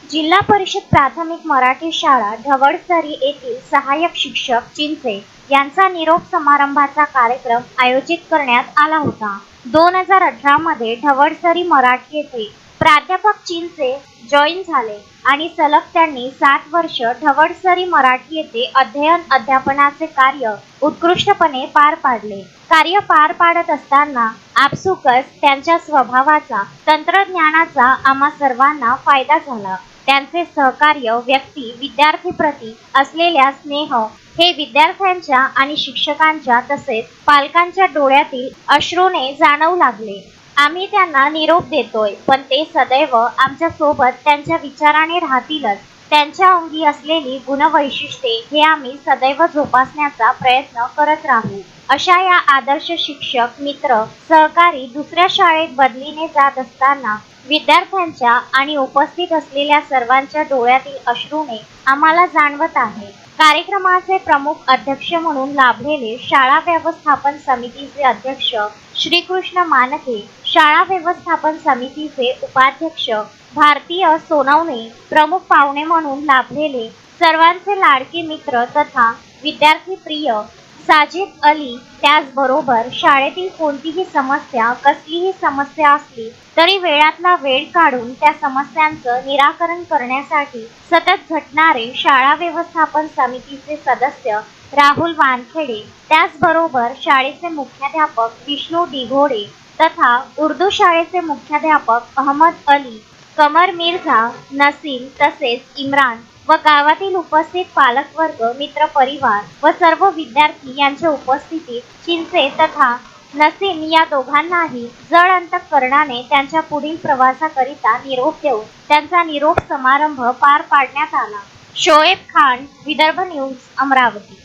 जिल्हा परिषद प्राथमिक मराठी शाळा ढवळसरी येथील सहाय्यक शिक्षक चिंचे यांचा निरोप समारंभाचा कार्यक्रम आयोजित करण्यात आला होता। 2018 मध्ये ढवळसरी मराठी येथे प्राध्यापक चिंचे जॉईन झाले आणि सलग त्यांनी 7 वर्ष ढवळसरी मराठी येथे अध्यापनाचे कार्य उत्कृष्टपणे पार पाडले। कार्य पार पाडत असताना आपसुकच त्यांच्या स्वभावाचा, तंत्रज्ञानाचा आम्हा सर्वांना फायदा झाला। त्यांचे सहकार्य, व्यक्ती विद्यार्थीप्रती असलेला स्नेह हे विद्यार्थ्यांच्या आणि शिक्षकांच्या तसेच पालकांच्या डोळ्यातील अश्रूने जाणवू लागले। आम्ही त्यांना निरोप देतोय, पण ते सदैव आमच्या सोबत त्यांच्या विचाराने राहतीलच। त्यांच्या अंगी असलेली गुणवैशिष्ट्ये हे आम्ही सदैव जोपासण्याचा प्रयत्न करत राहू। अशा या आदर्श शिक्षक, मित्र, सहकारी दुसऱ्या शाळेत बदलीने जात असताना विद्यार्थ्यांच्या आणि उपस्थित असलेल्या सर्वांच्या डोळ्यातील अश्रूने आम्हाला जाणवत आहे। कार्यक्रमाचे प्रमुख अध्यक्ष म्हणून लाभलेले शाळा व्यवस्थापन समितीचे अध्यक्ष श्रीकृष्ण मानके, शाळा व्यवस्थापन समितीचे उपाध्यक्ष भारतीय सोनवणे, प्रमुख पाहुणे म्हणून लाभलेले सर्वांचे लाडके मित्र तथा विद्यार्थी प्रिय साजिद अली, त्याचबरोबर शाळेतील कोणतीही समस्या, कसलीही समस्या असली तरी वेळातला वेळ काढून त्या समस्यांचं निराकरण करण्यासाठी सतत झटणारे शाळा व्यवस्थापन समितीचे सदस्य राहुल वानखेडे, त्याचबरोबर शाळेचे मुख्याध्यापक विष्णू दिघोडे तथा उर्दू शाळेचे मुख्याध्यापक अहमद अली, कमर मिर्झा, नसीम तसेच इम्रान व गावातील उपस्थित पालकवर्ग, मित्रपरिवार व सर्व विद्यार्थी यांच्या उपस्थितीत चिंचे तथा नसीम या दोघांनाही जड अंतःकरणाने त्यांच्या पुढील प्रवासाकरिता निरोप देऊन त्यांचा निरोप समारंभ पार पाडण्यात आला। शोएब खान, विदर्भ न्यूज, अमरावती।